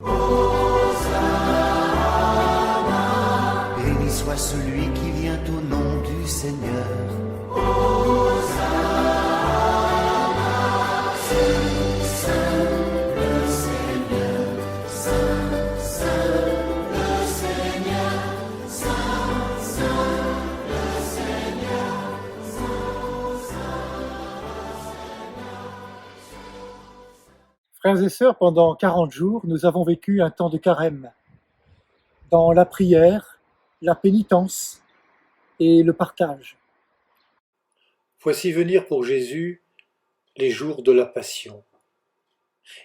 Béni soit celui qui vient au nom du Seigneur. Frères et sœurs, pendant 40 jours, nous avons vécu un temps de carême, dans la prière, la pénitence et le partage. Voici venir pour Jésus les jours de la Passion.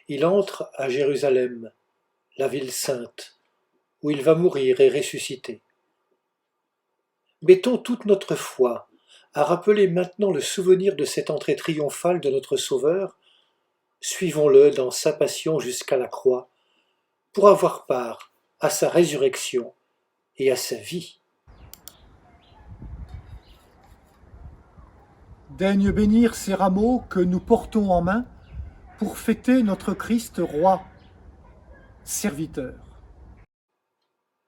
Il entre à Jérusalem, la ville sainte, où il va mourir et ressusciter. Mettons toute notre foi à rappeler maintenant le souvenir de cette entrée triomphale de notre Sauveur. Suivons-le dans sa passion jusqu'à la croix, pour avoir part à sa résurrection et à sa vie. Daigne bénir ces rameaux que nous portons en main pour fêter notre Christ roi, serviteur.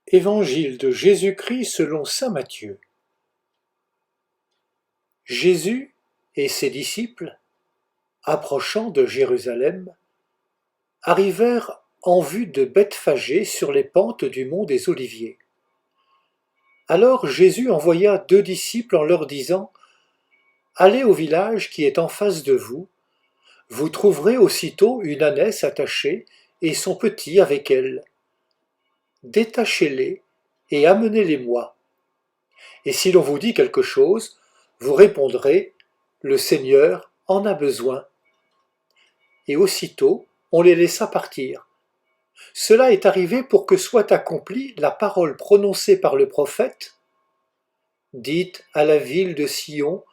Évangile de Jésus-Christ selon saint Matthieu. Jésus et ses disciples, approchant de Jérusalem, arrivèrent en vue de Bethphagée sur les pentes du mont des Oliviers. Alors Jésus envoya 2 disciples en leur disant : « Allez au village qui est en face de vous, vous trouverez aussitôt une ânesse attachée et son petit avec elle. Détachez-les et amenez-les-moi. Et si l'on vous dit quelque chose, vous répondrez : le Seigneur en a besoin. » Et aussitôt, on les laissa partir. Cela est arrivé pour que soit accomplie la parole prononcée par le prophète : « Dites à la ville de Sion,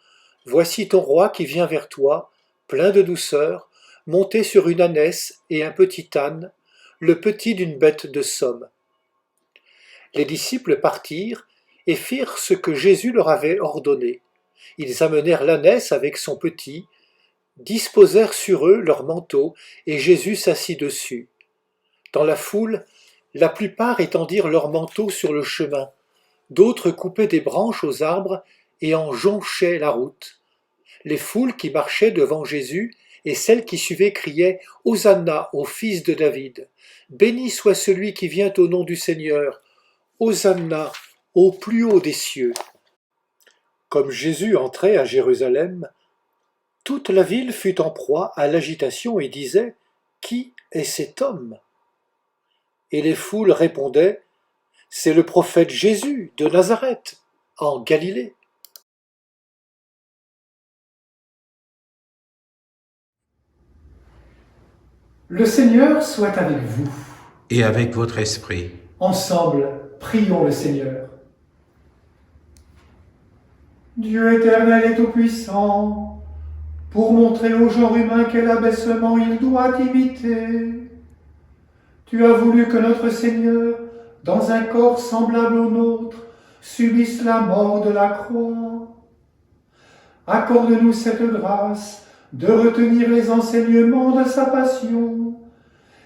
voici ton roi qui vient vers toi, plein de douceur, monté sur une ânesse et un petit âne, le petit d'une bête de somme. » Les disciples partirent et firent ce que Jésus leur avait ordonné. Ils amenèrent l'ânesse avec son petit, disposèrent sur eux leurs manteaux, et Jésus s'assit dessus. Dans la foule, la plupart étendirent leurs manteaux sur le chemin, d'autres coupaient des branches aux arbres et en jonchaient la route. Les foules qui marchaient devant Jésus et celles qui suivaient criaient « Hosanna au fils de David ! Béni soit celui qui vient au nom du Seigneur ! Hosanna au plus haut des cieux !» Comme Jésus entrait à Jérusalem, toute la ville fut en proie à l'agitation et disait : « Qui est cet homme ?» Et les foules répondaient : « C'est le prophète Jésus de Nazareth, en Galilée. » Le Seigneur soit avec vous. Et avec votre esprit. Ensemble, prions le Seigneur. Dieu éternel et tout-puissant, pour montrer au genre humain quel abaissement il doit imiter, tu as voulu que notre Seigneur, dans un corps semblable au nôtre, subisse la mort de la croix. Accorde-nous cette grâce de retenir les enseignements de sa passion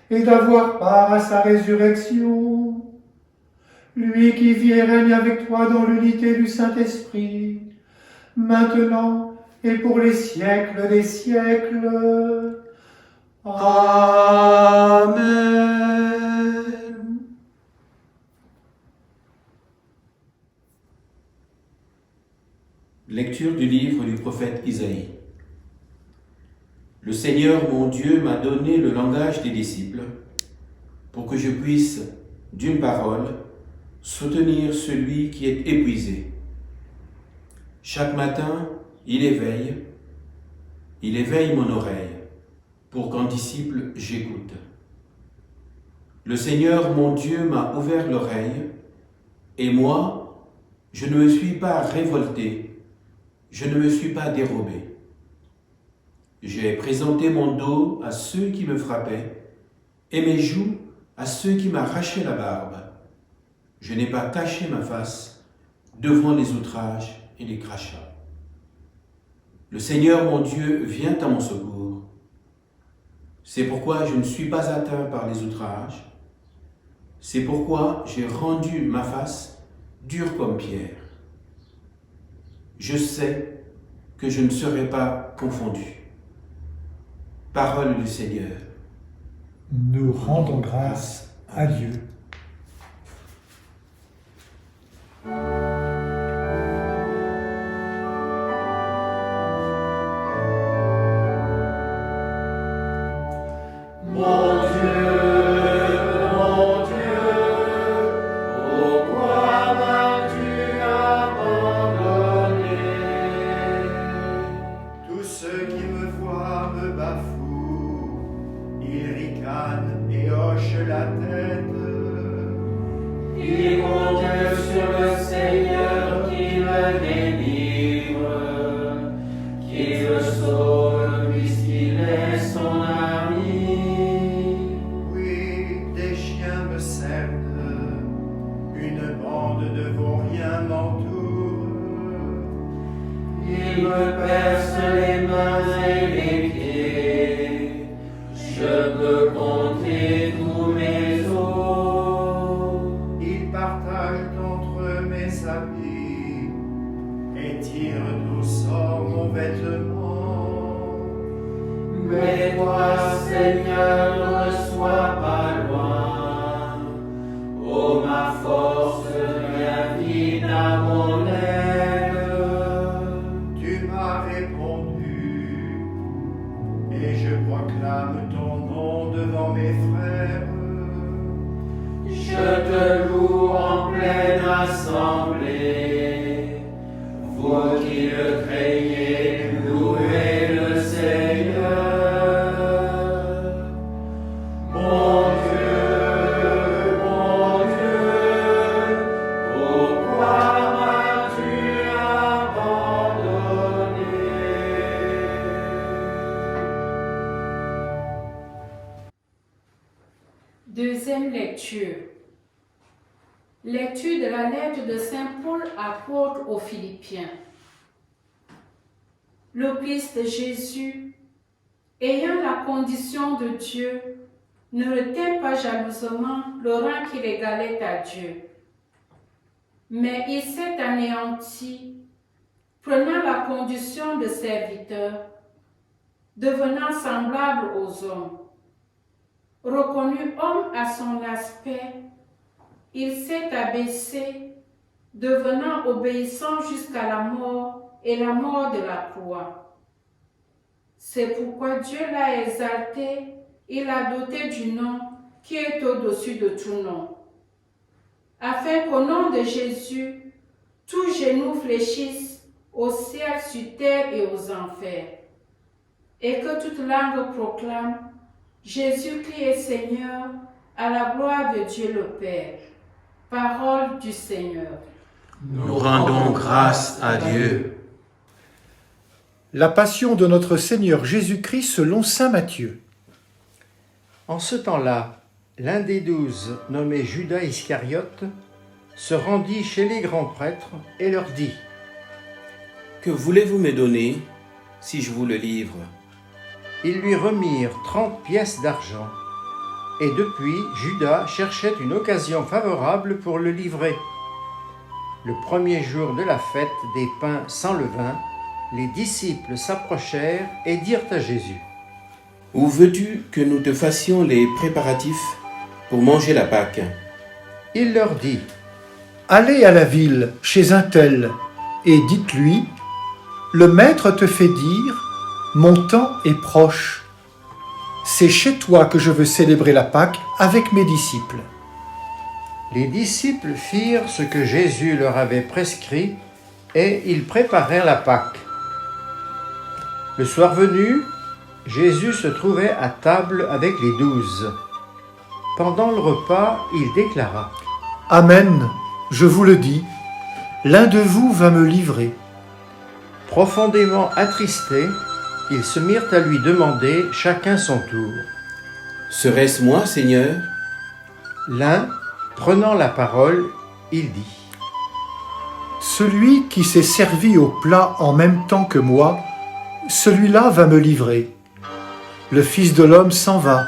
et d'avoir part à sa résurrection. Lui qui vit et règne avec toi dans l'unité du Saint-Esprit, maintenant et pour les siècles des siècles. Amen. Lecture du livre du prophète Isaïe. Le Seigneur mon Dieu m'a donné le langage des disciples pour que je puisse, d'une parole, soutenir celui qui est épuisé. Chaque matin, il éveille mon oreille pour qu'en disciple j'écoute. Le Seigneur mon Dieu m'a ouvert l'oreille et moi, je ne me suis pas révolté, je ne me suis pas dérobé. J'ai présenté mon dos à ceux qui me frappaient et mes joues à ceux qui m'arrachaient la barbe. Je n'ai pas caché ma face devant les outrages et les crachats. Le Seigneur mon Dieu vient à mon secours. C'est pourquoi je ne suis pas atteint par les outrages C'est pourquoi j'ai rendu ma face dure comme pierre. Je sais que je ne serai pas confondu. Parole du Seigneur. Nous rendons grâce à Dieu. Tous ceux qui me voient me bafouent, ils ricanent et hochent la tête. Ils comptent sur le Seigneur qui le délivre, qui le sauve puisqu'il est son ami. Oui, des chiens me cernent, une bande de vauriens m'entoure. Il me perce les mains et les pieds, je peux compter tous mes os. Ils partagent entre mes habits et tirent au sort mon vêtement. Mais toi, Seigneur, ne sois pas loin. Ô ma force, viens vite à mon aide. Tu m'as répondu et je proclame ton nom devant mes frères. Je te loue en pleine assemblée. Vous qui le craignez, louez le Seigneur. Mon Dieu, pourquoi m'as-tu abandonné? Deuxième lecture. Lecture de la lettre de Saint Paul apôtre aux Philippiens. Le Christ Jésus, ayant la condition de Dieu, ne retint pas jalousement le rang qui l'égalait à Dieu. Mais il s'est anéanti, prenant la condition de serviteur, devenant semblable aux hommes. Reconnu homme à son aspect, il s'est abaissé, devenant obéissant jusqu'à la mort et la mort de la croix. C'est pourquoi Dieu l'a exalté et l'a doté du nom qui est au-dessus de tout nom, afin qu'au nom de Jésus, tout genou fléchisse au ciel, sur terre et aux enfers, et que toute langue proclame Jésus-Christ est Seigneur, à la gloire de Dieu le Père. Parole du Seigneur. Nous rendons grâce à Dieu. La passion de notre Seigneur Jésus-Christ selon saint Matthieu. En ce temps-là, l'un des 12, nommé Judas Iscariote, se rendit chez les grands prêtres et leur dit : Que voulez-vous me donner si je vous le livre? Ils lui remirent 30 pièces d'argent. Et depuis, Judas cherchait une occasion favorable pour le livrer. Le premier jour de la fête des pains sans levain, les disciples s'approchèrent et dirent à Jésus : Où veux-tu que nous te fassions les préparatifs pour manger la Pâque? Il leur dit : Allez à la ville, chez un tel, et dites-lui, le maître te fait dire, mon temps est proche. C'est chez toi que je veux célébrer la Pâque avec mes disciples. Les disciples firent ce que Jésus leur avait prescrit et ils préparèrent la Pâque. Le soir venu, Jésus se trouvait à table avec les 12. Pendant le repas, il déclara : Amen, je vous le dis, l'un de vous va me livrer. Profondément attristés, ils se mirent à lui demander chacun son tour. Serait-ce moi, Seigneur? L'un, prenant la parole, il dit : Celui qui s'est servi au plat en même temps que moi, celui-là va me livrer. Le Fils de l'homme s'en va,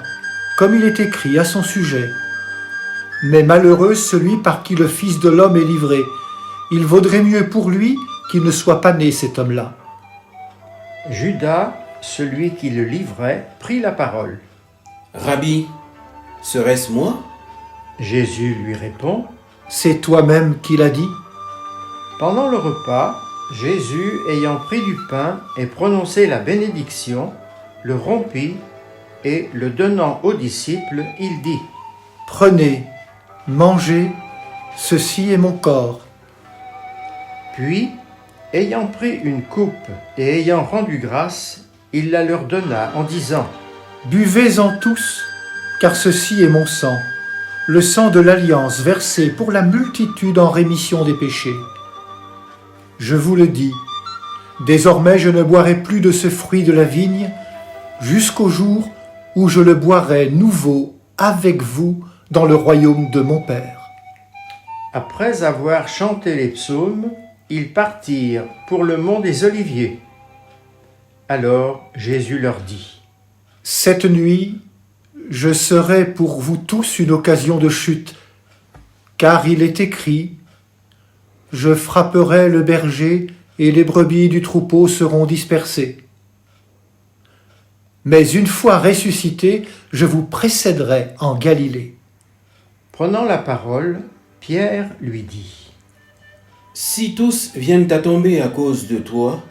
comme il est écrit à son sujet. Mais malheureux celui par qui le Fils de l'homme est livré. Il vaudrait mieux pour lui qu'il ne soit pas né, cet homme-là. » Judas, celui qui le livrait, prit la parole. « Rabbi, serait-ce moi ?» Jésus lui répond. C'est toi-même qui l'as dit. Pendant le repas, Jésus, ayant pris du pain et prononcé la bénédiction, le rompit et, le donnant aux disciples, il dit : « Prenez, mangez, ceci est mon corps. » Puis, ayant pris une coupe et ayant rendu grâce, il la leur donna en disant : « Buvez-en tous, car ceci est mon sang, le sang de l'alliance versé pour la multitude en rémission des péchés. Je vous le dis, désormais je ne boirai plus de ce fruit de la vigne, jusqu'au jour où je le boirai nouveau avec vous dans le royaume de mon Père. » Après avoir chanté les psaumes, ils partirent pour le mont des Oliviers. Alors Jésus leur dit : « Cette nuit, je serai pour vous tous une occasion de chute, car il est écrit : je frapperai le berger et les brebis du troupeau seront dispersées. Mais une fois ressuscité, je vous précéderai en Galilée. » Prenant la parole, Pierre lui dit : « Si tous viennent à tomber à cause de toi,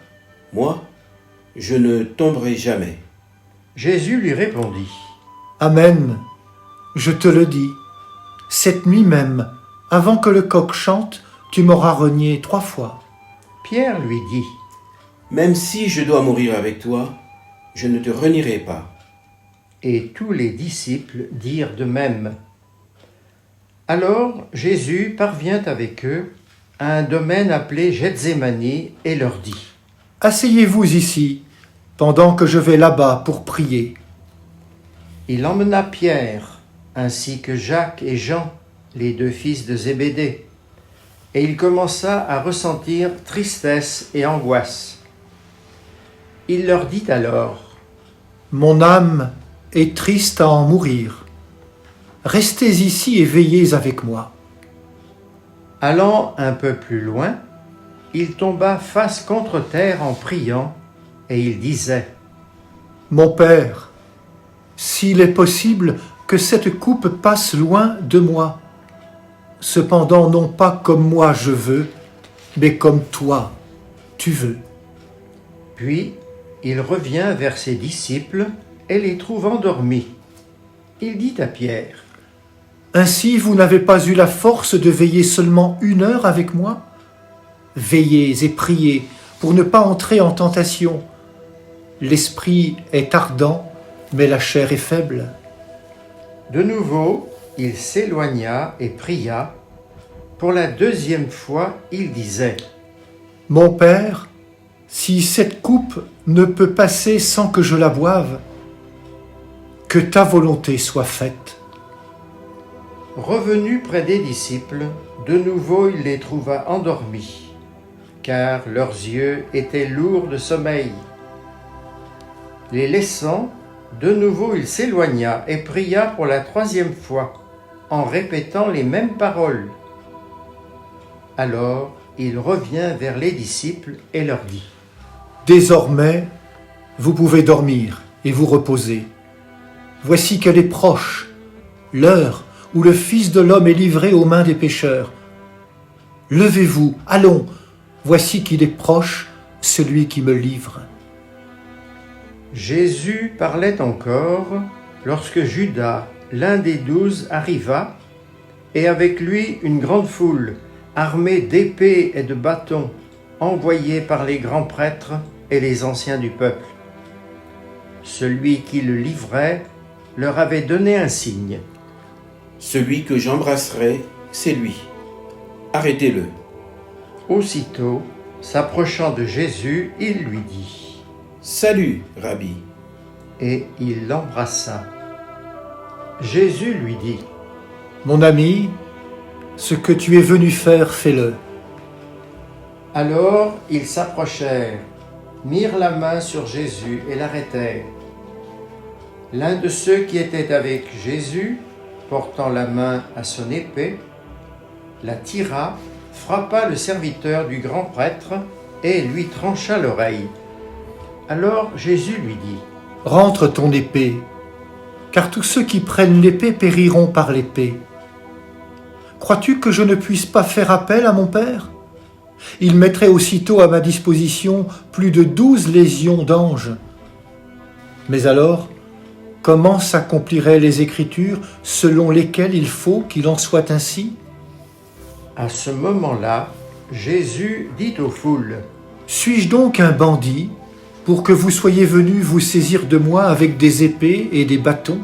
moi, je ne tomberai jamais. » Jésus lui répondit : « Amen, je te le dis, cette nuit même, avant que le coq chante, tu m'auras renié 3 fois. » Pierre lui dit : « Même si je dois mourir avec toi, je ne te renierai pas. » Et tous les disciples dirent de même. Alors Jésus parvient avec eux à un domaine appelé Gethsémani et leur dit : « Asseyez-vous ici, pendant que je vais là-bas pour prier. » Il emmena Pierre, ainsi que Jacques et Jean, les 2 fils de Zébédée, et il commença à ressentir tristesse et angoisse. Il leur dit alors : « Mon âme est triste à en mourir. Restez ici et veillez avec moi. » Allant un peu plus loin, il tomba face contre terre en priant, et il disait : « Mon Père, s'il est possible que cette coupe passe loin de moi, cependant non pas comme moi je veux, mais comme toi tu veux. » Puis il revient vers ses disciples et les trouve endormis. Il dit à Pierre : « Ainsi vous n'avez pas eu la force de veiller seulement 1 heure avec moi ? Veillez et priez pour ne pas entrer en tentation. L'esprit est ardent, mais la chair est faible. » De nouveau, il s'éloigna et pria. Pour la 2e fois, il disait : « Mon Père, si cette coupe ne peut passer sans que je la boive, que ta volonté soit faite. » Revenu près des disciples, de nouveau il les trouva endormis, car leurs yeux étaient lourds de sommeil. Les laissant, de nouveau il s'éloigna et pria pour la 3e fois, en répétant les mêmes paroles. Alors il revient vers les disciples et leur dit : « Désormais, vous pouvez dormir et vous reposer. Voici qu'elle est proche, l'heure où le Fils de l'homme est livré aux mains des pécheurs. Levez-vous, allons, voici qu'il est proche, celui qui me livre. » Jésus parlait encore lorsque Judas, l'un des 12, arriva, et avec lui une grande foule, armée d'épées et de bâtons, envoyés par les grands prêtres et les anciens du peuple. Celui qui le livrait leur avait donné un signe. « Celui que j'embrasserai, c'est lui. Arrêtez-le. » Aussitôt, s'approchant de Jésus, il lui dit : « Salut, Rabbi. » Et il l'embrassa. Jésus lui dit : « Mon ami, ce que tu es venu faire, fais-le. » Alors ils s'approchèrent, mirent la main sur Jésus et l'arrêtèrent. L'un de ceux qui étaient avec Jésus, portant la main à son épée, la tira, frappa le serviteur du grand prêtre et lui trancha l'oreille. Alors Jésus lui dit : « Rentre ton épée, car tous ceux qui prennent l'épée périront par l'épée. Crois-tu que je ne puisse pas faire appel à mon Père ? Il mettrait aussitôt à ma disposition plus de 12 légions d'anges. Mais alors, comment s'accompliraient les Écritures selon lesquelles il faut qu'il en soit ainsi ? » À ce moment-là, Jésus dit aux foules : Suis-je donc un bandit pour que vous soyez venus vous saisir de moi avec des épées et des bâtons ?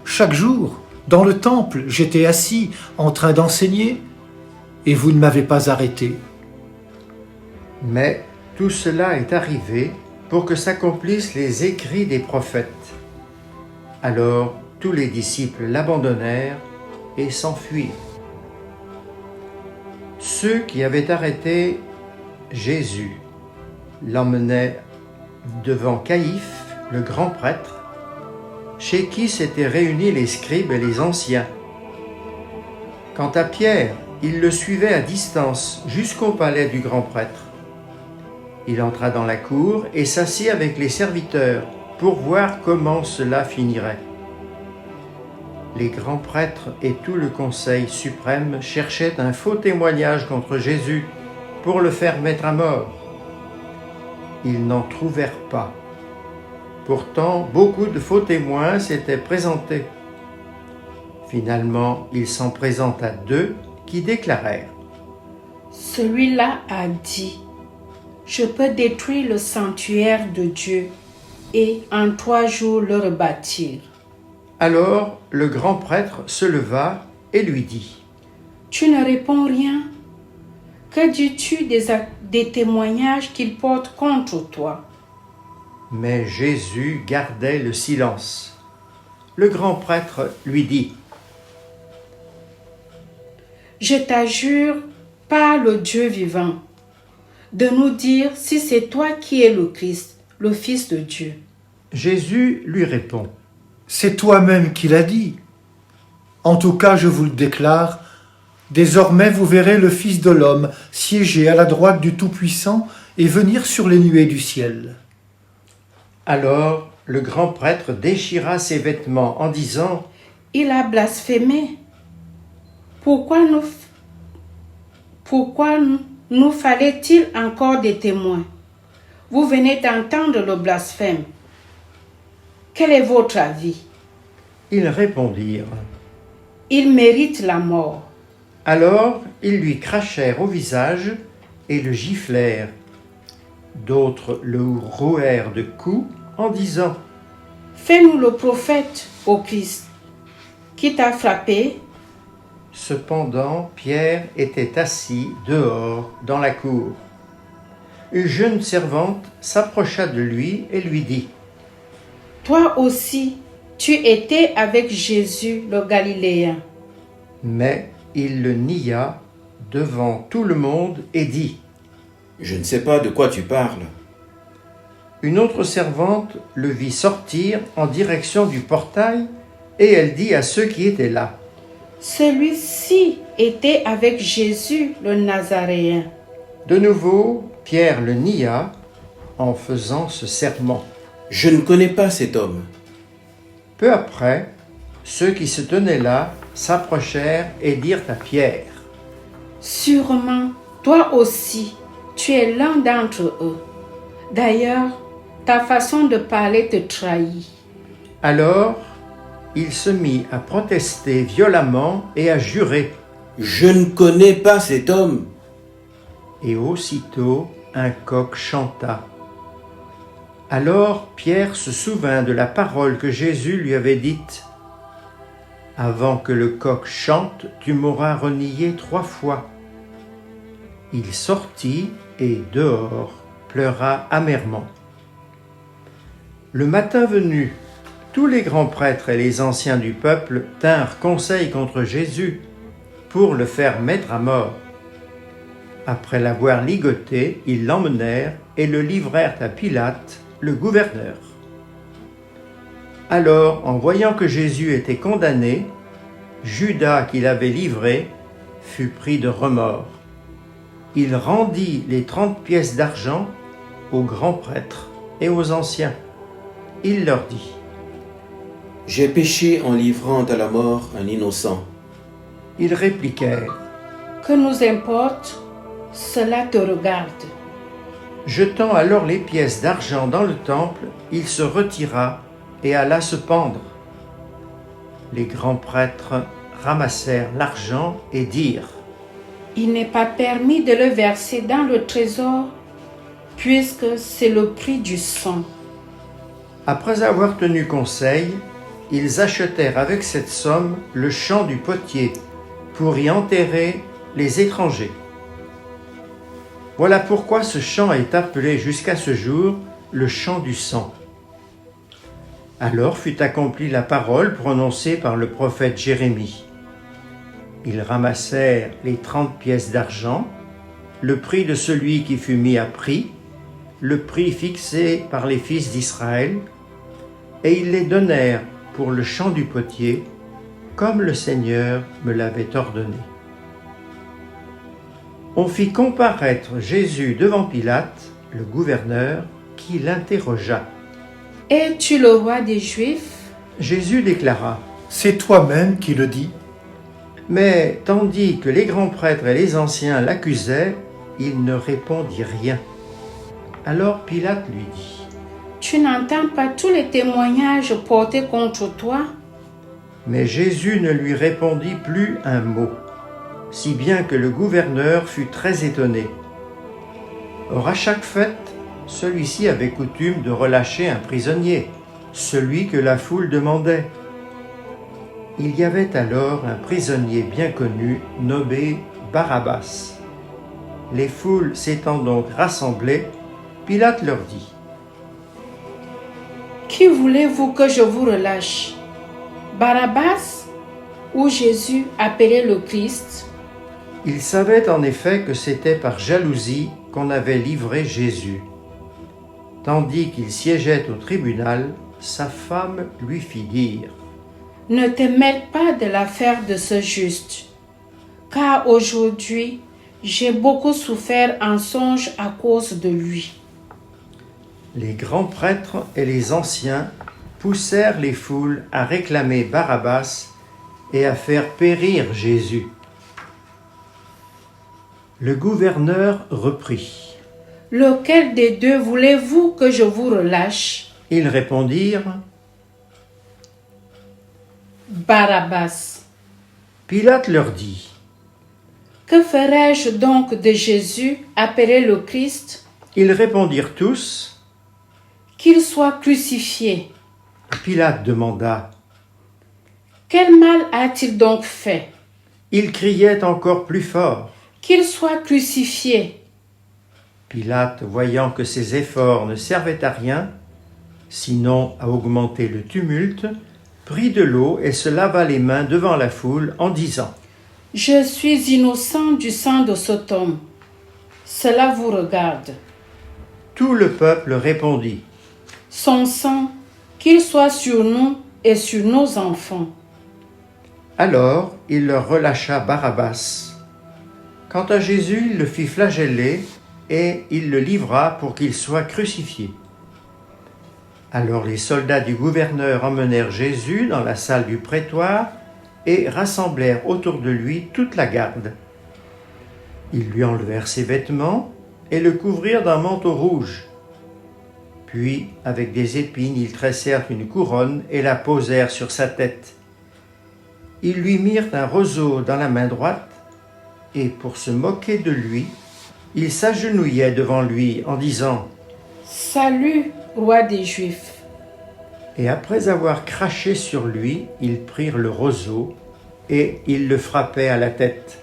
Chaque jour, dans le temple, j'étais assis en train d'enseigner et vous ne m'avez pas arrêté. Mais tout cela est arrivé pour que s'accomplissent les écrits des prophètes. Alors tous les disciples l'abandonnèrent et s'enfuirent. Ceux qui avaient arrêté Jésus l'emmenaient devant Caïphe, le grand prêtre, chez qui s'étaient réunis les scribes et les anciens. Quant à Pierre, il le suivait à distance jusqu'au palais du grand prêtre. Il entra dans la cour et s'assit avec les serviteurs pour voir comment cela finirait. Les grands prêtres et tout le conseil suprême cherchaient un faux témoignage contre Jésus pour le faire mettre à mort. Ils n'en trouvèrent pas. Pourtant, beaucoup de faux témoins s'étaient présentés. Finalement, il s'en présenta 2 qui déclarèrent : Celui-là a dit : je peux détruire le sanctuaire de Dieu et en 3 jours le rebâtir. Alors le grand prêtre se leva et lui dit : Tu ne réponds rien. Que dis-tu des témoignages qu'il porte contre toi ? Mais Jésus gardait le silence. Le grand prêtre lui dit : Je t'adjure par le Dieu vivant de nous dire si c'est toi qui es le Christ, le Fils de Dieu. Jésus lui répond : C'est toi-même qui l'as dit. En tout cas, je vous le déclare, désormais vous verrez le Fils de l'homme siéger à la droite du Tout-Puissant et venir sur les nuées du ciel. Alors le grand prêtre déchira ses vêtements en disant : Il a blasphémé. Pourquoi nous fallait-il encore des témoins ? Vous venez d'entendre le blasphème. Quel est votre avis ? Ils répondirent : Il mérite la mort. Alors ils lui crachèrent au visage et le giflèrent. D'autres le rouèrent de coups en disant : Fais-nous le prophète, ô Christ. Qui t'a frappé ? Cependant, Pierre était assis dehors dans la cour. Une jeune servante s'approcha de lui et lui dit : Toi aussi, tu étais avec Jésus le Galiléen. Mais il le nia devant tout le monde et dit : Je ne sais pas de quoi tu parles. Une autre servante le vit sortir en direction du portail et elle dit à ceux qui étaient là : Celui-ci était avec Jésus le Nazaréen. De nouveau, Pierre le nia en faisant ce serment. Je ne connais pas cet homme. Peu après, ceux qui se tenaient là s'approchèrent et dirent à Pierre : Sûrement, toi aussi, tu es l'un d'entre eux. D'ailleurs, ta façon de parler te trahit. Alors, il se mit à protester violemment et à jurer. Je ne connais pas cet homme. Et aussitôt, un coq chanta. Alors Pierre se souvint de la parole que Jésus lui avait dite : Avant que le coq chante, tu m'auras renié 3 fois. Il sortit et dehors pleura amèrement. Le matin venu, tous les grands prêtres et les anciens du peuple tinrent conseil contre Jésus pour le faire mettre à mort. Après l'avoir ligoté, ils l'emmenèrent et le livrèrent à Pilate, le gouverneur. Alors, en voyant que Jésus était condamné, Judas, qui l'avait livré, fut pris de remords. Il rendit les 30 pièces d'argent aux grands prêtres et aux anciens. Il leur dit: J'ai péché en livrant à la mort un innocent. Ils répliquèrent: Que nous importe, cela te regarde. Jetant alors les pièces d'argent dans le temple, il se retira et alla se pendre. Les grands prêtres ramassèrent l'argent et dirent: Il n'est pas permis de le verser dans le trésor, puisque c'est le prix du sang. Après avoir tenu conseil, ils achetèrent avec cette somme le champ du potier pour y enterrer les étrangers. Voilà pourquoi ce champ est appelé jusqu'à ce jour le champ du sang. Alors fut accomplie la parole prononcée par le prophète Jérémie. Ils ramassèrent les 30 pièces d'argent, le prix de celui qui fut mis à prix, le prix fixé par les fils d'Israël, et ils les donnèrent pour le champ du potier, comme le Seigneur me l'avait ordonné. On fit comparaître Jésus devant Pilate, le gouverneur, qui l'interrogea. « Es-tu le roi des Juifs ?» Jésus déclara: C'est toi-même qui le dis. Mais tandis que les grands prêtres et les anciens l'accusaient, il ne répondit rien. Alors Pilate lui dit: Tu n'entends pas tous les témoignages portés contre toi? Mais Jésus ne lui répondit plus un mot, si bien que le gouverneur fut très étonné. Or à chaque fête, celui-ci avait coutume de relâcher un prisonnier, celui que la foule demandait. Il y avait alors un prisonnier bien connu, nommé Barabbas. Les foules s'étant donc rassemblées, Pilate leur dit: Qui voulez-vous que je vous relâche? Barabbas ou Jésus appelé le Christ? Il savait en effet que c'était par jalousie qu'on avait livré Jésus. Tandis qu'il siégeait au tribunal, sa femme lui fit dire: Ne te mêle pas de l'affaire de ce juste, car aujourd'hui j'ai beaucoup souffert en songe à cause de lui. Les grands prêtres et les anciens poussèrent les foules à réclamer Barabbas et à faire périr Jésus. Le gouverneur reprit. « Lequel des deux voulez-vous que je vous relâche? » Ils répondirent: Barabbas. Pilate leur dit: Que ferai-je donc de Jésus appelé le Christ? Ils répondirent tous: Qu'il soit crucifié. Pilate demanda: Quel mal a-t-il donc fait? Il criait encore plus fort. Qu'il soit crucifié. Pilate, voyant que ses efforts ne servaient à rien, sinon à augmenter le tumulte, prit de l'eau et se lava les mains devant la foule en disant: Je suis innocent du sang de cet homme. Cela vous regarde. Tout le peuple répondit: Son sang, qu'il soit sur nous et sur nos enfants. Alors il leur relâcha Barabbas. Quant à Jésus, il le fit flageller et il le livra pour qu'il soit crucifié. Alors les soldats du gouverneur emmenèrent Jésus dans la salle du prétoire et rassemblèrent autour de lui toute la garde. Ils lui enlevèrent ses vêtements et le couvrirent d'un manteau rouge. Puis, avec des épines, ils tressèrent une couronne et la posèrent sur sa tête. Ils lui mirent un roseau dans la main droite, et pour se moquer de lui, ils s'agenouillaient devant lui en disant: Salut, roi des Juifs. Et après avoir craché sur lui, ils prirent le roseau et ils le frappaient à la tête.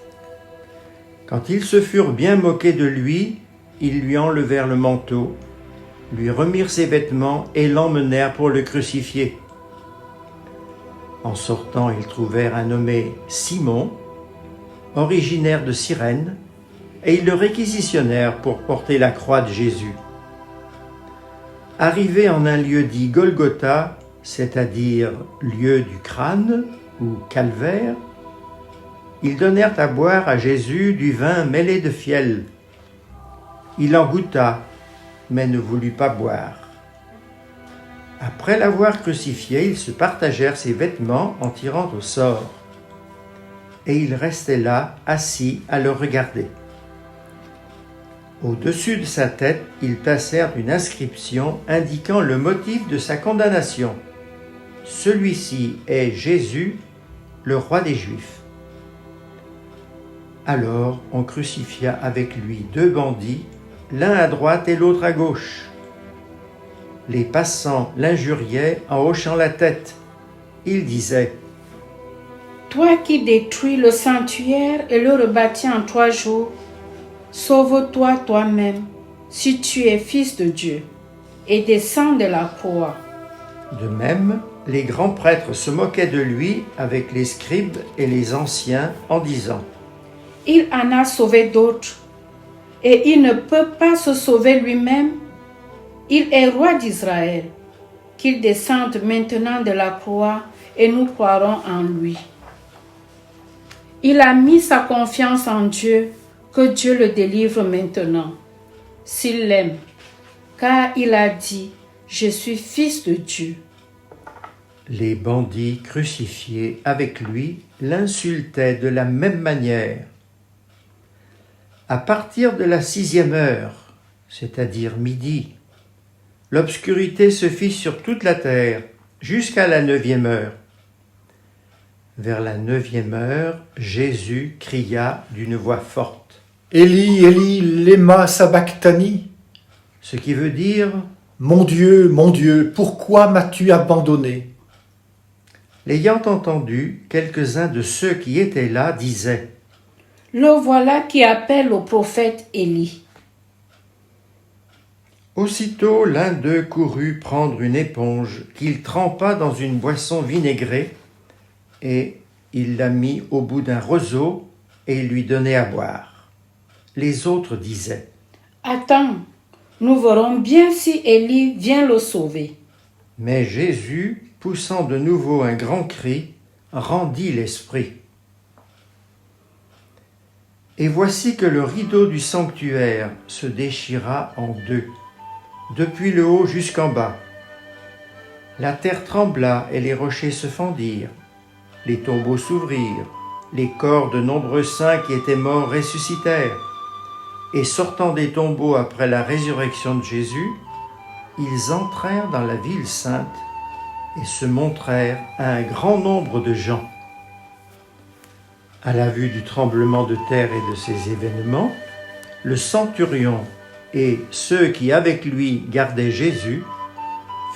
Quand ils se furent bien moqués de lui, ils lui enlevèrent le manteau, lui remirent ses vêtements et l'emmenèrent pour le crucifier. En sortant, ils trouvèrent un nommé Simon, originaire de Cyrène, et ils le réquisitionnèrent pour porter la croix de Jésus. Arrivé en un lieu dit Golgotha, c'est-à-dire lieu du crâne ou calvaire, Ils donnèrent à boire à Jésus du vin mêlé de fiel. Il en goûta, mais ne voulut pas boire. Après l'avoir crucifié, ils se partagèrent ses vêtements en tirant au sort. Et ils restaient là, assis, à le regarder. Au-dessus de sa tête, ils placèrent une inscription indiquant le motif de sa condamnation. Celui-ci est Jésus, le roi des Juifs. Alors on crucifia avec lui 2 bandits, l'un à droite et l'autre à gauche. Les passants l'injuriaient en hochant la tête. Ils disaient : Toi qui détruis le sanctuaire et le rebâtis en 3 jours, sauve-toi toi-même, si tu es fils de Dieu, et descends de la croix. De même, les grands prêtres se moquaient de lui avec les scribes et les anciens en disant : Il en a sauvé d'autres, et il ne peut pas se sauver lui-même. Il est roi d'Israël. Qu'il descende maintenant de la croix et nous croirons en lui. Il a mis sa confiance en Dieu, que Dieu le délivre maintenant, s'il l'aime, car il a dit : Je suis fils de Dieu. Les bandits crucifiés avec lui l'insultaient de la même manière. À partir de la 6e heure, c'est-à-dire midi, l'obscurité se fit sur toute la terre jusqu'à la 9e heure. Vers la 9e heure, Jésus cria d'une voix forte : Élie, Élie, lema sabachthani, ce qui veut dire : mon Dieu, pourquoi m'as-tu abandonné ? L'ayant entendu, quelques-uns de ceux qui étaient là disaient : Le voilà qui appelle au prophète Élie. Aussitôt l'un d'eux courut prendre une éponge qu'il trempa dans une boisson vinaigrée, et il la mit au bout d'un roseau et il lui donnait à boire. Les autres disaient : Attends, nous verrons bien si Élie vient le sauver. Mais Jésus, poussant de nouveau un grand cri, rendit l'esprit. Et voici que le rideau du sanctuaire se déchira en 2, depuis le haut jusqu'en bas. La terre trembla et les rochers se fendirent. Les tombeaux s'ouvrirent. Les corps de nombreux saints qui étaient morts ressuscitèrent. Et sortant des tombeaux après la résurrection de Jésus, ils entrèrent dans la ville sainte et se montrèrent à un grand nombre de gens. À la vue du tremblement de terre et de ces événements, le centurion et ceux qui avec lui gardaient Jésus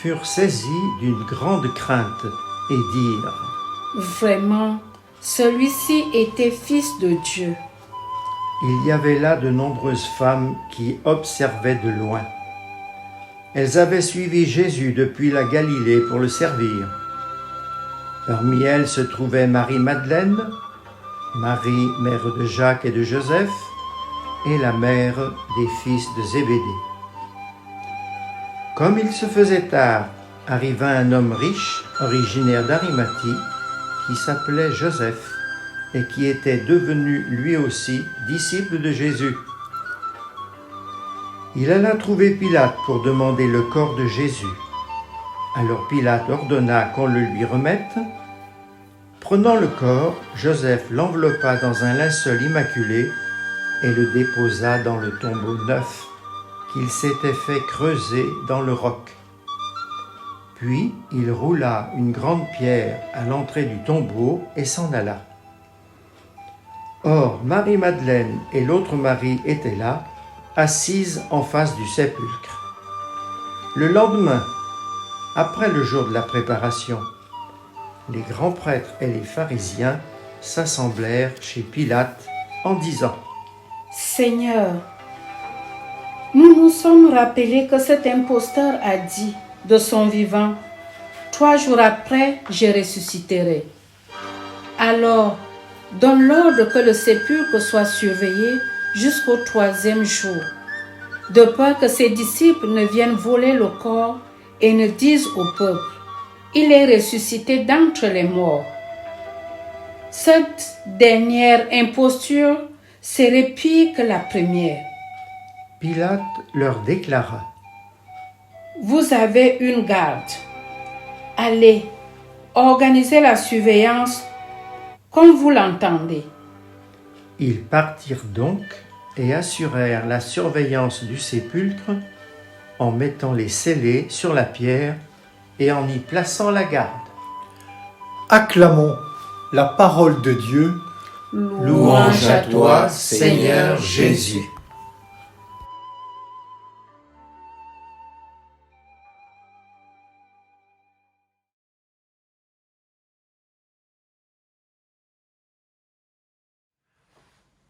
furent saisis d'une grande crainte et dirent : Vraiment, celui-ci était fils de Dieu. Il y avait là de nombreuses femmes qui observaient de loin. Elles avaient suivi Jésus depuis la Galilée pour le servir. Parmi elles se trouvait Marie-Madeleine, Marie, mère de Jacques et de Joseph, et la mère des fils de Zébédée. Comme il se faisait tard, arriva un homme riche, originaire d'Arimathie, qui s'appelait Joseph, et qui était devenu lui aussi disciple de Jésus. Il alla trouver Pilate pour demander le corps de Jésus. Alors Pilate ordonna qu'on le lui remette. Prenant le corps, Joseph l'enveloppa dans un linceul immaculé et le déposa dans le tombeau neuf qu'il s'était fait creuser dans le roc. Puis il roula une grande pierre à l'entrée du tombeau et s'en alla. Or, Marie-Madeleine et l'autre Marie étaient là, assises en face du sépulcre. Le lendemain, après le jour de la préparation, les grands prêtres et les pharisiens s'assemblèrent chez Pilate en disant : Seigneur, nous nous sommes rappelés que cet imposteur a dit de son vivant : 3 jours après, je ressusciterai. Alors, donne l'ordre que le sépulcre soit surveillé jusqu'au 3e jour, de peur que ses disciples ne viennent voler le corps et ne disent au peuple : il est ressuscité d'entre les morts. Cette dernière imposture serait pire que la première. Pilate leur déclara: Vous avez une garde. Allez, organisez la surveillance comme vous l'entendez. Ils partirent donc et assurèrent la surveillance du sépulcre en mettant les scellés sur la pierre et en y plaçant la garde. Acclamons la parole de Dieu. Louange à toi, Seigneur Jésus.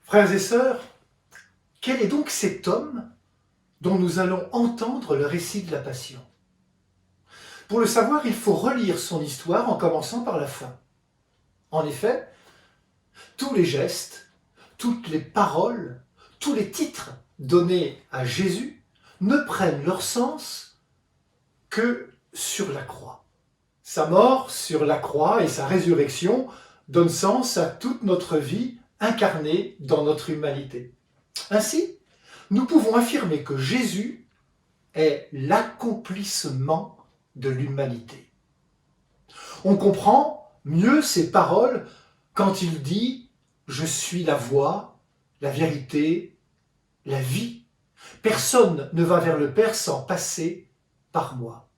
Frères et sœurs, quel est donc cet homme dont nous allons entendre le récit de la Passion? Pour le savoir, il faut relire son histoire en commençant par la fin. En effet, tous les gestes, toutes les paroles, tous les titres donnés à Jésus ne prennent leur sens que sur la croix. Sa mort sur la croix et sa résurrection donnent sens à toute notre vie incarnée dans notre humanité. Ainsi, nous pouvons affirmer que Jésus est l'accomplissement de l'humanité. On comprend mieux ses paroles quand il dit « Je suis la voie, la vérité, la vie. Personne ne va vers le Père sans passer par moi. »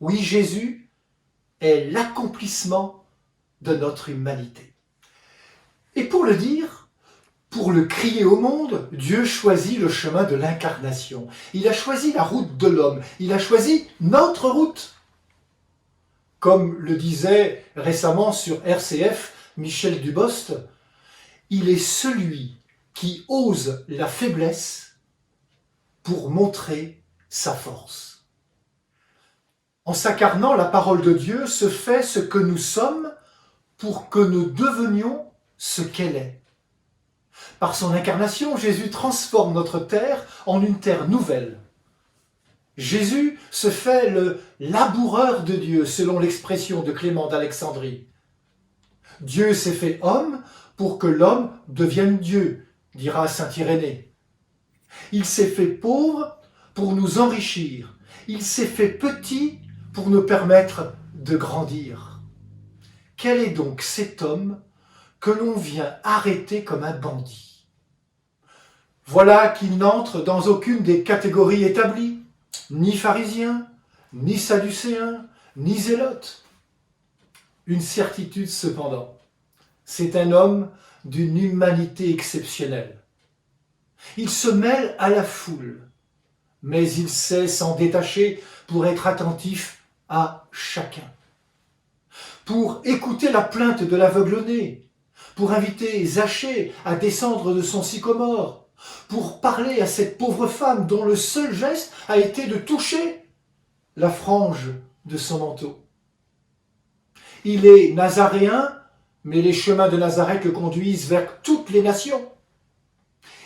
Oui, Jésus est l'accomplissement de notre humanité. Et pour le dire, pour le crier au monde, Dieu choisit le chemin de l'incarnation. Il a choisi la route de l'homme. Il a choisi notre route. Comme le disait récemment sur RCF Michel Dubost, il est celui qui ose la faiblesse pour montrer sa force. En s'incarnant, la parole de Dieu se fait ce que nous sommes pour que nous devenions ce qu'elle est. Par son incarnation, Jésus transforme notre terre en une terre nouvelle. Jésus se fait le laboureur de Dieu, selon l'expression de Clément d'Alexandrie. Dieu s'est fait homme pour que l'homme devienne Dieu, dira saint Irénée. Il s'est fait pauvre pour nous enrichir. Il s'est fait petit pour nous permettre de grandir. Quel est donc cet homme que l'on vient arrêter comme un bandit? Voilà qu'il n'entre dans aucune des catégories établies, ni pharisien, ni sadducéen, ni zélote. Une certitude cependant, c'est un homme d'une humanité exceptionnelle. Il se mêle à la foule, mais il sait s'en détacher pour être attentif à chacun. Pour écouter la plainte de l'aveugle-né, pour inviter Zachée à descendre de son sycomore, pour parler à cette pauvre femme dont le seul geste a été de toucher la frange de son manteau. Il est nazaréen, mais les chemins de Nazareth le conduisent vers toutes les nations.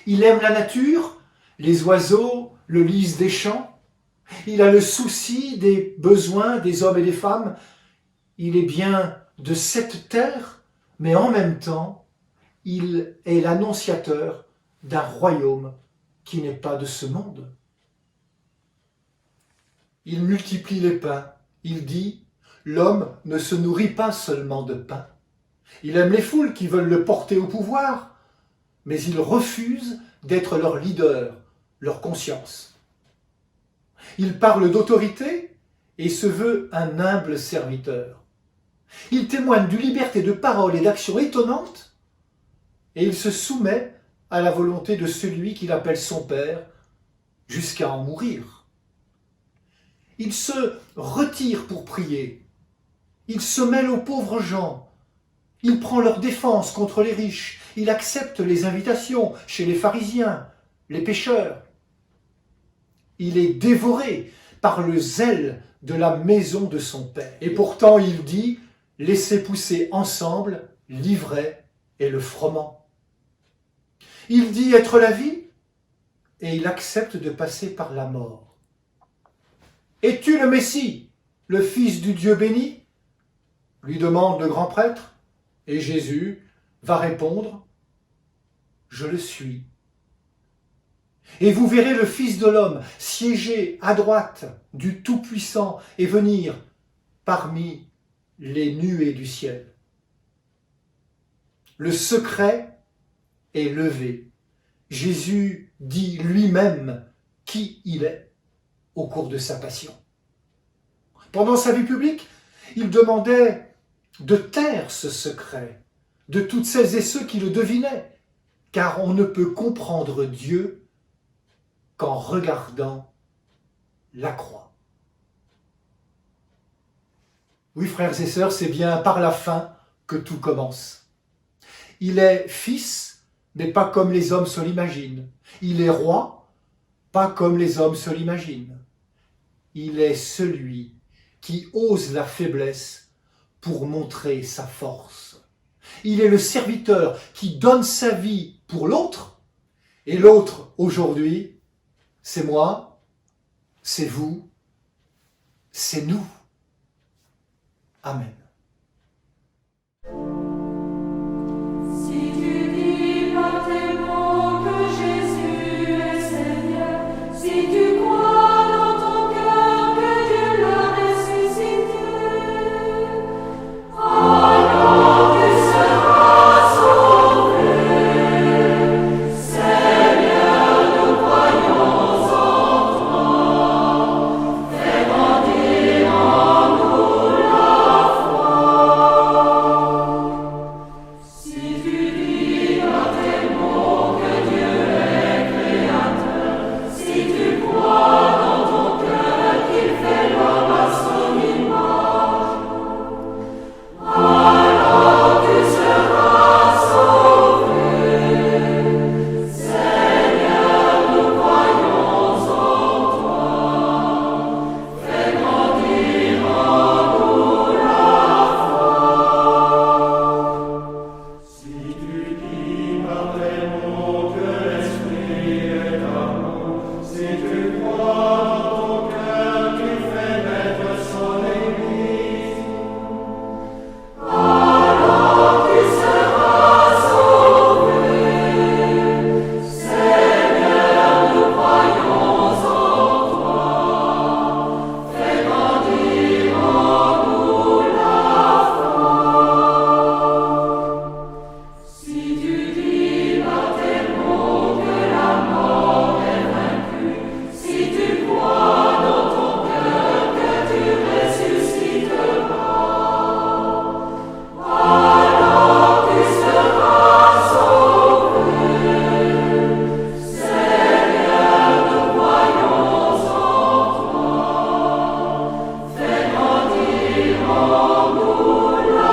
Il aime la nature, les oiseaux le lisent des champs. Il a le souci des besoins des hommes et des femmes. Il est bien de cette terre, mais en même temps, il est l'annonciateur d'un royaume qui n'est pas de ce monde. Il multiplie les pains. Il dit « L'homme ne se nourrit pas seulement de pain ». Il aime les foules qui veulent le porter au pouvoir, mais il refuse d'être leur leader, leur conscience. Il parle d'autorité et se veut un humble serviteur. Il témoigne d'une liberté de parole et d'action étonnante, et il se soumet à la volonté de celui qu'il appelle son Père, jusqu'à en mourir. Il se retire pour prier. Il se mêle aux pauvres gens. Il prend leur défense contre les riches. Il accepte les invitations chez les pharisiens, les pécheurs. Il est dévoré par le zèle de la maison de son Père. Et pourtant, il dit « Laissez pousser ensemble l'ivraie et le froment ». Il dit être la vie et il accepte de passer par la mort. « Es-tu le Messie, le Fils du Dieu béni ?» lui demande le grand prêtre. Et Jésus va répondre « Je le suis ». Et vous verrez le Fils de l'homme siéger à droite du Tout-Puissant et venir parmi les nuées du ciel. Le secret est levé. Jésus dit lui-même qui il est au cours de sa passion. Pendant sa vie publique, il demandait de taire ce secret de toutes celles et ceux qui le devinaient, car on ne peut comprendre Dieu qu'en regardant la croix. Oui, frères et sœurs, c'est bien par la fin que tout commence. Il est fils, mais pas comme les hommes se l'imaginent. Il est roi, pas comme les hommes se l'imaginent. Il est celui qui ose la faiblesse pour montrer sa force. Il est le serviteur qui donne sa vie pour l'autre, et l'autre, aujourd'hui, c'est moi, c'est vous, c'est nous. Amen. Si tu dis par tes mots que Jésus est Seigneur, si tu crois dans ton cœur que Dieu l'a ressuscité, alors tu seras sauvé. Seigneur, nous croyons en toi. Fais grandir en nous la foi. Si tu dis par tes mots que Dieu est créateur, si tu crois dans ton cœur qu'il fait l'homme à son image, alors tu seras sauvé. Seigneur, nous croyons en toi. Fais grandir en nous la Si tu dis par tes mots que l'Esprit est amour, si tu crois dans ton cœur qu'il fait naître son Église, alors tu seras sauvé. Seigneur, nous croyons en toi. Fais grandir en nous la foi. Si tu dis par tes mots que la mort est vaincue, si tu crois dans ton cœur que tu ressusciteras, alors tu seras sauvé. Seigneur, nous croyons en toi. Fais grandir en nous la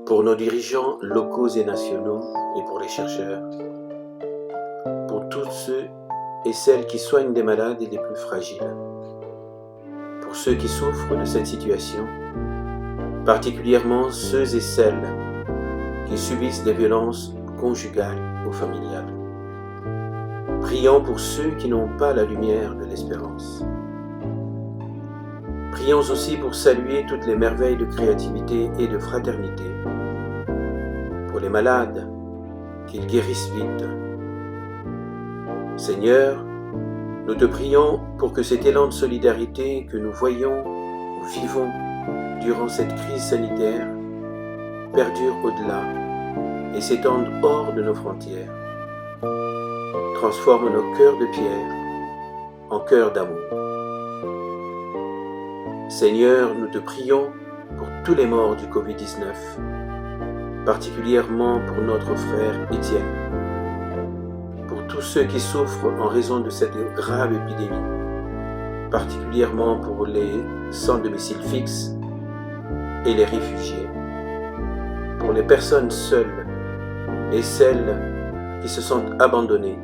Pour nos dirigeants locaux et nationaux et pour les chercheurs, pour tous ceux et celles qui soignent des malades et les plus fragiles, pour ceux qui souffrent de cette situation, particulièrement ceux et celles qui subissent des violences conjugales ou familiales. Prions pour ceux qui n'ont pas la lumière de l'espérance. Prions aussi pour saluer toutes les merveilles de créativité et de fraternité. Pour les malades, qu'ils guérissent vite. Seigneur, nous te prions pour que cet élan de solidarité que nous voyons ou vivons durant cette crise sanitaire perdure au-delà et s'étende hors de nos frontières. Transforme nos cœurs de pierre en cœurs d'amour. Seigneur, nous te prions pour tous les morts du Covid-19, particulièrement pour notre frère Étienne, pour tous ceux qui souffrent en raison de cette grave épidémie, particulièrement pour les sans domicile fixe et les réfugiés, pour les personnes seules et celles qui se sentent abandonnées,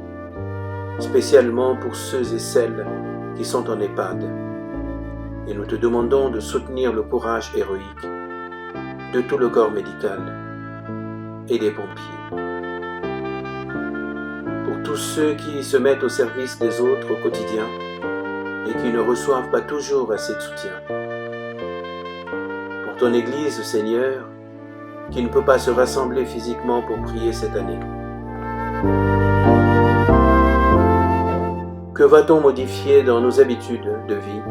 spécialement pour ceux et celles qui sont en EHPAD. Et nous te demandons de soutenir le courage héroïque de tout le corps médical et des pompiers. Pour tous ceux qui se mettent au service des autres au quotidien, et qui ne reçoivent pas toujours assez de soutien. Pour ton Église, Seigneur, qui ne peut pas se rassembler physiquement pour prier cette année. Que va-t-on modifier dans nos habitudes de vie,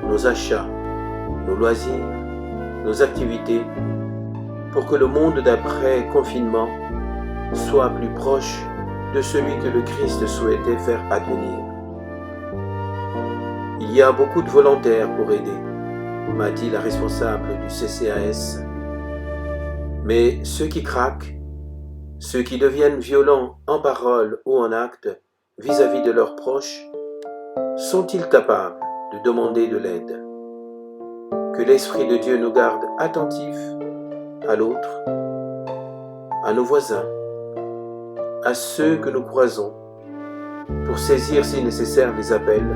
nos achats, nos loisirs, nos activités, pour que le monde d'après-confinement soit plus proche de celui que le Christ souhaitait faire advenir? Il y a beaucoup de volontaires pour aider, m'a dit la responsable du CCAS. Mais ceux qui craquent, ceux qui deviennent violents en parole ou en acte vis-à-vis de leurs proches, sont-ils capables de demander de l'aide? Que l'Esprit de Dieu nous garde attentifs à l'autre, à nos voisins, à ceux que nous croisons, pour saisir si nécessaire les appels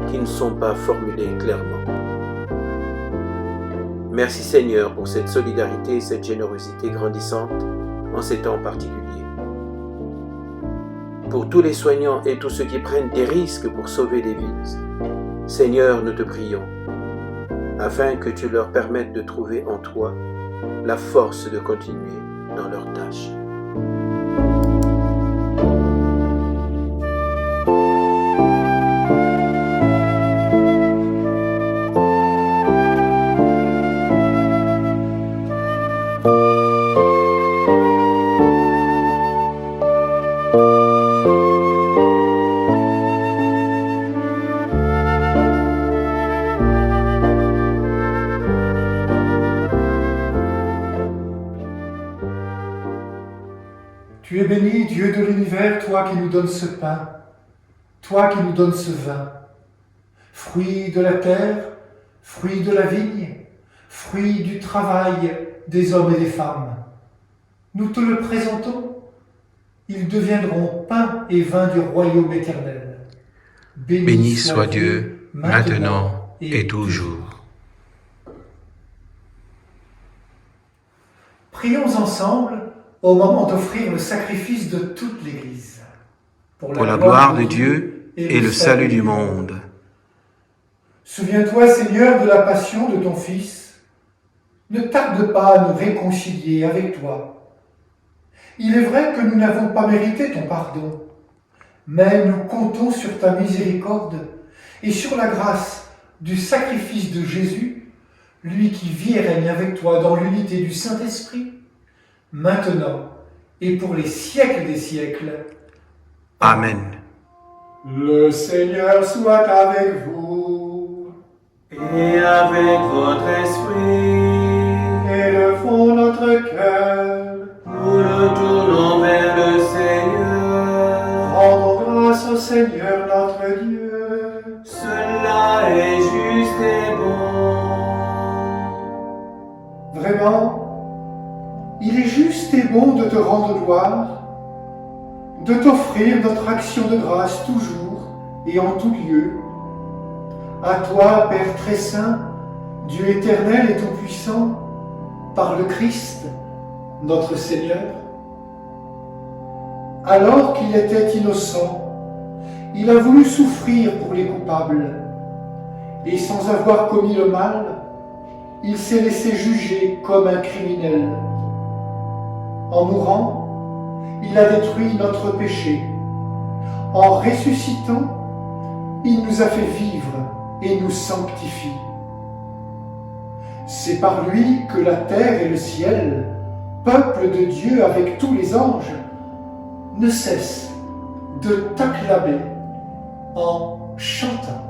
qui ne sont pas formulés clairement. Merci Seigneur pour cette solidarité et cette générosité grandissante en ces temps particuliers. Pour tous les soignants et tous ceux qui prennent des risques pour sauver des vies, Seigneur, nous te prions, afin que tu leur permettes de trouver en toi la force de continuer dans leurs tâches. Tu es béni, Dieu de l'univers, toi qui nous donnes ce pain, toi qui nous donnes ce vin, fruit de la terre, fruit de la vigne, fruit du travail des hommes et des femmes. Nous te le présentons, ils deviendront pain et vin du royaume éternel. Béni soit Dieu, maintenant et toujours. Prions ensemble au moment d'offrir le sacrifice de toute l'Église. Pour la gloire de Dieu et le salut du monde. Souviens-toi, Seigneur, de la passion de ton Fils. Ne tarde pas à nous réconcilier avec toi. Il est vrai que nous n'avons pas mérité ton pardon, mais nous comptons sur ta miséricorde et sur la grâce du sacrifice de Jésus, lui qui vit et règne avec toi dans l'unité du Saint-Esprit, maintenant et pour les siècles des siècles. Amen. Le Seigneur soit avec vous. Et avec votre esprit, Élevons notre cœur. nous nous tournons vers le Seigneur. Rendons grâce au Seigneur notre Dieu. Cela est juste et bon. Vraiment, il est juste et bon de te rendre gloire, de t'offrir notre action de grâce toujours et en tout lieu. À toi, Père très saint, Dieu éternel et tout-puissant, par le Christ, notre Seigneur. Alors qu'il était innocent, il a voulu souffrir pour les coupables, et sans avoir commis le mal, il s'est laissé juger comme un criminel. En mourant, il a détruit notre péché. En ressuscitant, il nous a fait vivre et nous sanctifie. C'est par lui que la terre et le ciel, peuple de Dieu avec tous les anges, ne cessent de t'acclamer en chantant.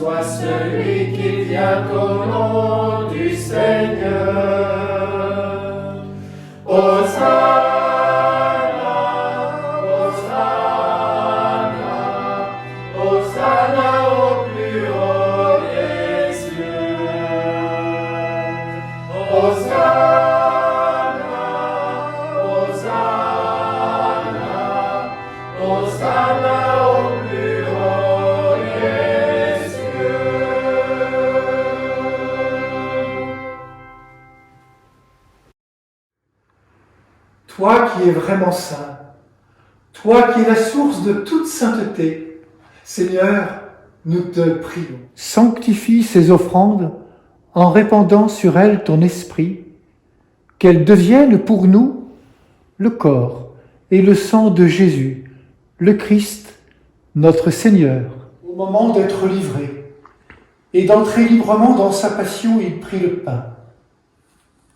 soit celui qui vient au nom du Seigneur. Hosanna, Hosanna, Hosanna au plus haut des cieux. Hosanna, Hosanna, Hosanna au plus haut des cieux. Toi qui es vraiment saint, toi qui es la source de toute sainteté, Seigneur, nous te prions. Sanctifie ces offrandes en répandant sur elles ton esprit, qu'elles deviennent pour nous le corps et le sang de Jésus, le Christ, notre Seigneur. Au moment d'être livré et d'entrer librement dans sa passion, il prit le pain.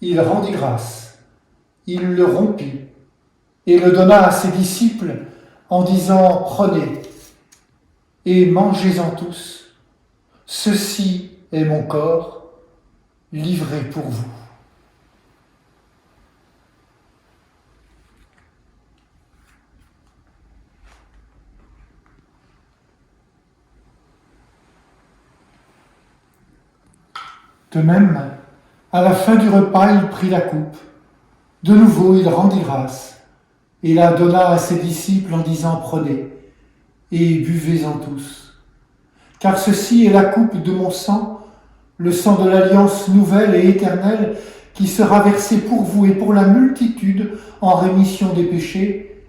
Il rendit grâce. Il le rompit et le donna à ses disciples en disant « Prenez et mangez-en tous, ceci est mon corps livré pour vous. » De même, à la fin du repas, il prit la coupe. De nouveau, il rendit grâce et la donna à ses disciples en disant « Prenez et buvez-en tous. Car ceci est la coupe de mon sang, le sang de l'alliance nouvelle et éternelle qui sera versé pour vous et pour la multitude en rémission des péchés.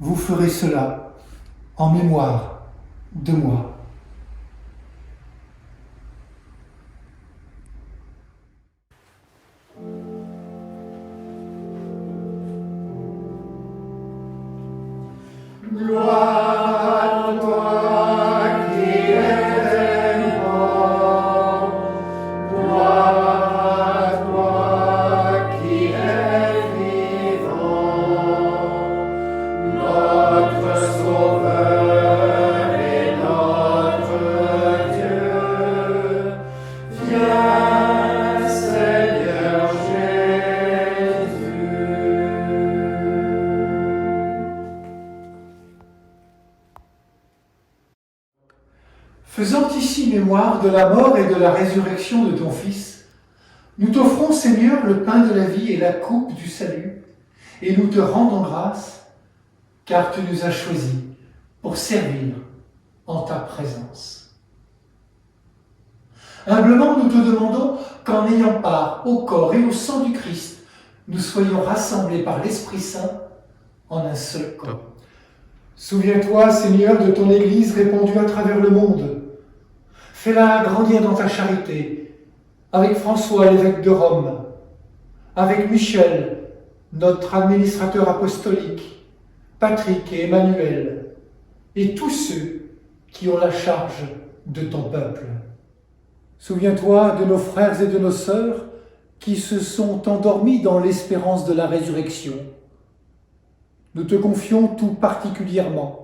Vous ferez cela en mémoire de moi. » Gloire à toi qui es mort, gloire à toi qui es vivant, notre Sauveur et notre Dieu. Viens, Seigneur Jésus. Faisant ici mémoire de la mort et de la résurrection de ton Fils, nous t'offrons, Seigneur, le pain de la vie et la coupe du salut, et nous te rendons grâce, car tu nous as choisis pour servir en ta présence. Humblement, nous te demandons qu'en ayant part au corps et au sang du Christ, nous soyons rassemblés par l'Esprit Saint en un seul corps. Souviens-toi, Seigneur, de ton Église répandue à travers le monde. Fais-la grandir dans ta charité, avec François, l'évêque de Rome, avec Michel, notre administrateur apostolique, Patrick et Emmanuel, et tous ceux qui ont la charge de ton peuple. Souviens-toi de nos frères et de nos sœurs qui se sont endormis dans l'espérance de la résurrection. Nous te confions tout particulièrement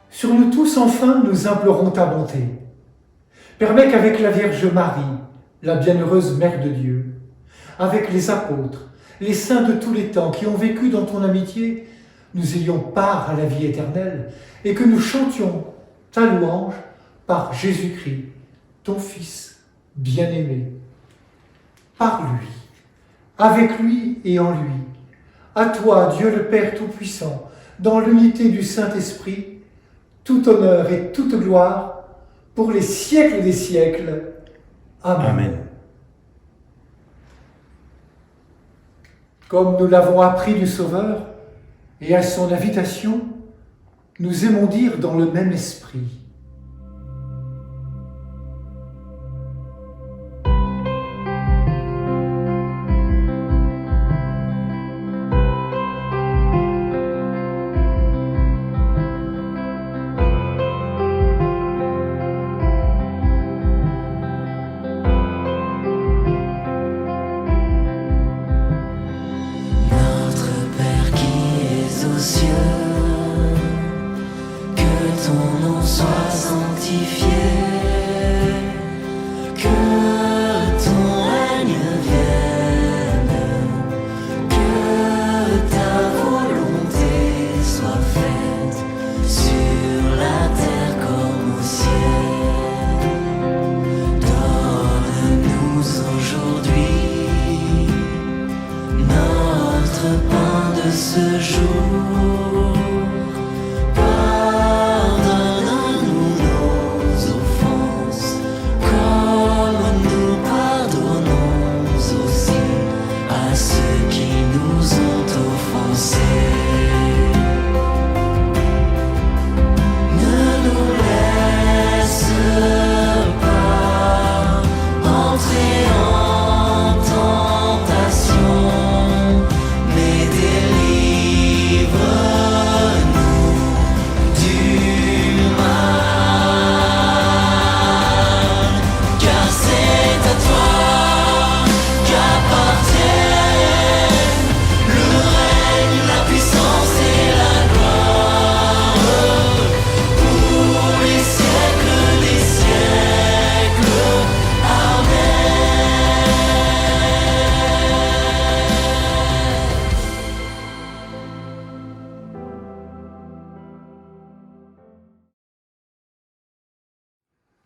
Sur nous tous, enfin, nous implorons ta bonté. Permets qu'avec la Vierge Marie, la bienheureuse Mère de Dieu, avec les apôtres, les saints de tous les temps qui ont vécu dans ton amitié, nous ayons part à la vie éternelle et que nous chantions ta louange par Jésus-Christ, ton Fils bien-aimé. Par lui, avec lui et en lui, à toi, Dieu le Père Tout-Puissant, dans l'unité du Saint-Esprit, tout honneur et toute gloire pour les siècles des siècles. Amen. Amen. Comme nous l'avons appris du Sauveur et à son invitation, nous aimons dire dans le même esprit.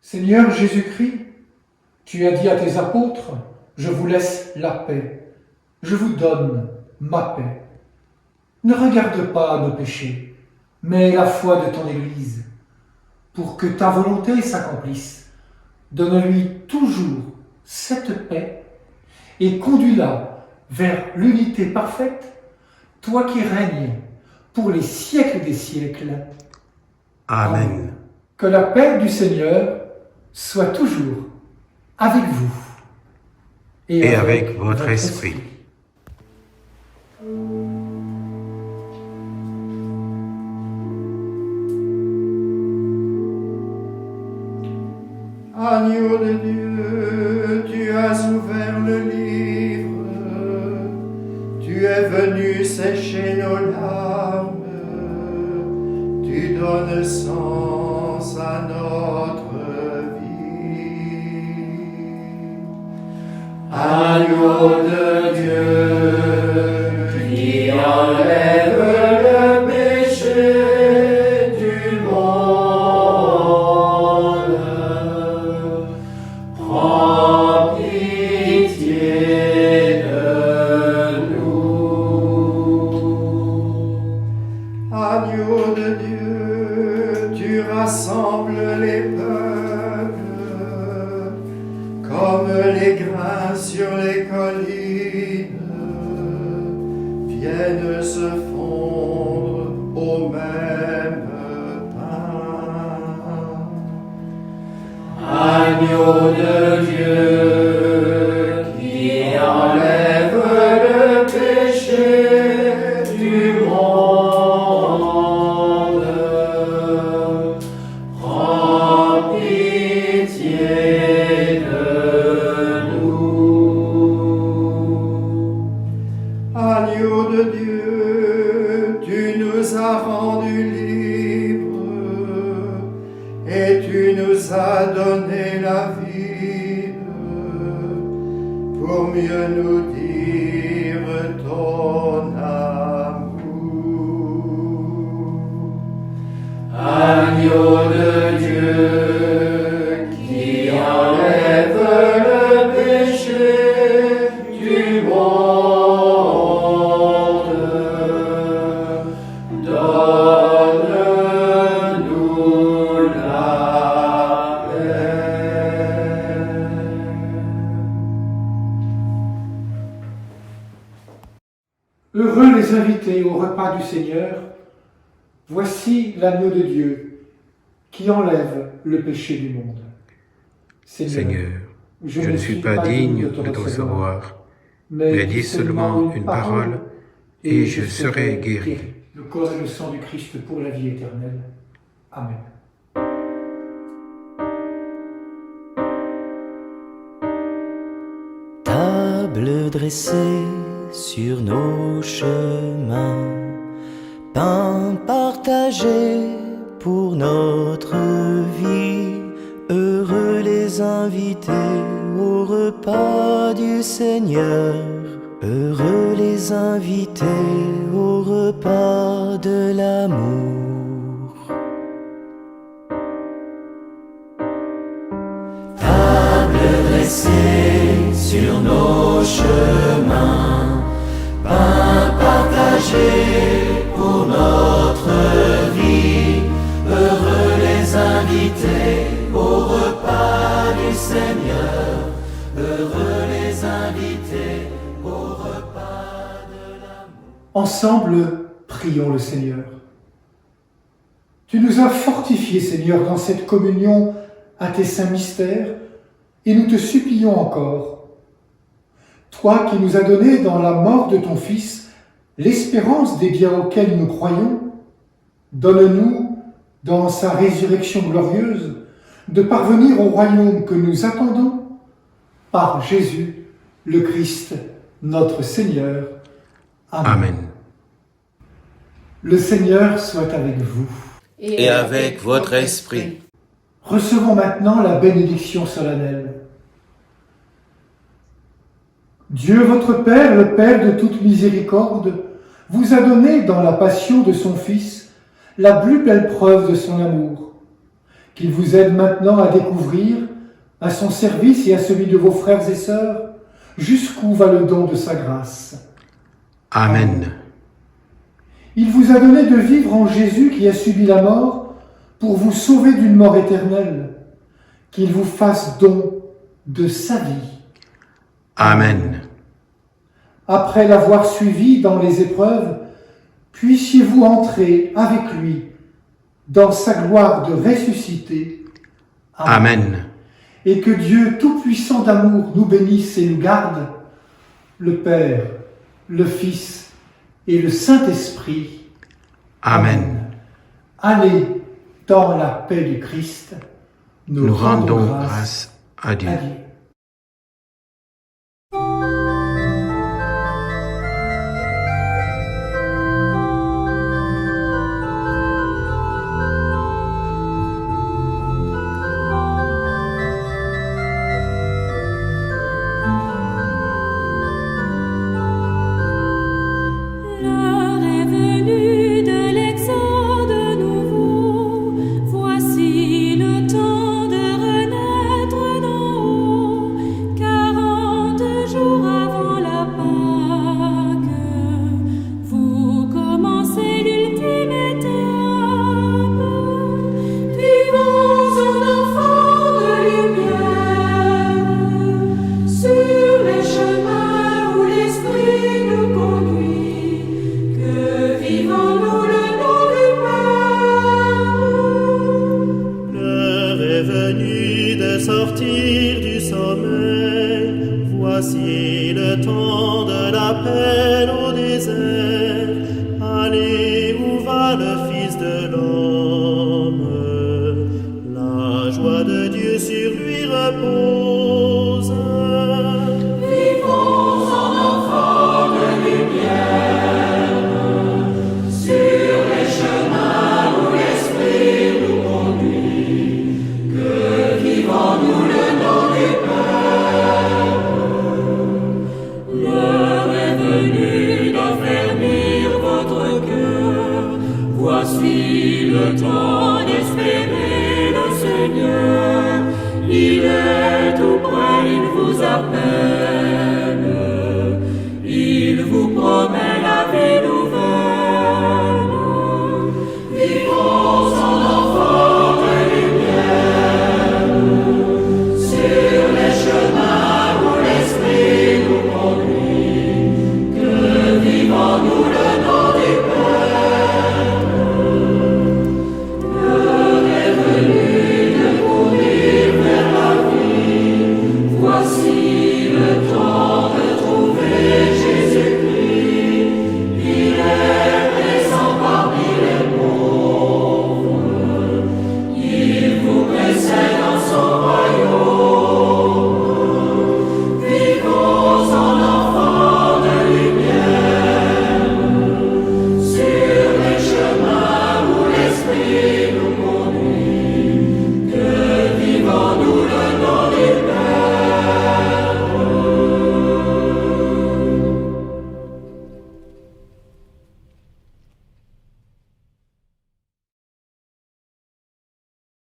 Seigneur Jésus-Christ, tu as dit à tes apôtres, « Je vous laisse la paix, je vous donne ma paix. » Ne regarde pas nos péchés, mais la foi de ton Église, pour que ta volonté s'accomplisse. Donne-lui toujours cette paix et conduis-la vers l'unité parfaite, toi qui règnes pour les siècles des siècles. Amen. Que la paix du Seigneur soit toujours avec vous Et avec votre esprit. Agneau de Dieu, tu as ouvert le livre, tu es venu sécher nos larmes, tu donnes sens à notre Agneau de Dieu, qui enlève le péché du monde, prends pitié de nous. Agneau de Dieu, tu rassembles les peuples, comme les grains sur les collines viennent se fondre au même pain. Agneau de Dieu, qui enlève le péché du monde, prends pitié de Agneau de Dieu, tu nous as rendus libres et tu nous as donné la vie pour mieux nous dire ton amour. Heureux les invités au repas du Seigneur. Voici l'agneau de Dieu qui enlève le péché du monde. Seigneur, je ne suis pas digne de te recevoir, mais dis seulement une parole et je serai guéri. Le corps et le sang du Christ pour la vie éternelle. Amen. Table dressée sur nos chemins, pain partagé pour notre vie, heureux les invités au repas du Seigneur, heureux les invités au repas de l'amour. Table dressée sur nos chemins, pain partagé pour notre vie, heureux les invités au repas du Seigneur, heureux les invités au repas de l'amour. Ensemble, prions le Seigneur. Tu nous as fortifiés, Seigneur, dans cette communion à tes saints mystères, et nous te supplions encore. Toi qui nous as donné dans la mort de ton Fils l'espérance des biens auxquels nous croyons, donne-nous, dans sa résurrection glorieuse, de parvenir au royaume que nous attendons par Jésus, le Christ, notre Seigneur. Amen. Le Seigneur soit avec vous. Et avec votre esprit. Recevons maintenant la bénédiction solennelle. Dieu votre Père, le Père de toute miséricorde, vous a donné dans la passion de son Fils la plus belle preuve de son amour, qu'il vous aide maintenant à découvrir, à son service et à celui de vos frères et sœurs, jusqu'où va le don de sa grâce. Amen. Il vous a donné de vivre en Jésus qui a subi la mort pour vous sauver d'une mort éternelle, qu'il vous fasse don de sa vie. Amen. Après l'avoir suivi dans les épreuves, puissiez-vous entrer avec lui dans sa gloire de ressuscité. Amen. Et que Dieu tout-puissant d'amour nous bénisse et nous garde, le Père, le Fils et le Saint-Esprit. Amen. Allez dans la paix du Christ. Nous rendons grâce à Dieu. Adieu. L'heure est venue de l'exode nouveau. Voici le temps de renaître d'en haut. 40 jours avant la Pâque, vous commencez l'ultime étape. Vivons en enfants de lumière sur les chemins où l'Esprit nous conduit. Que vivons-nous le nom du Père. L'heure est venue de sortir du sommeil. Voici le temps de l'appel au désert. Allez, où va le Fils de l'homme? La joie de Dieu sur lui repose. Vivons en enfants de lumière sur les chemins où l'Esprit nous conduit. Que vivons-nous le nom du Père. L'heure est venue d'affermir votre cœur. Voici le temps d'espérer le Seigneur. Il est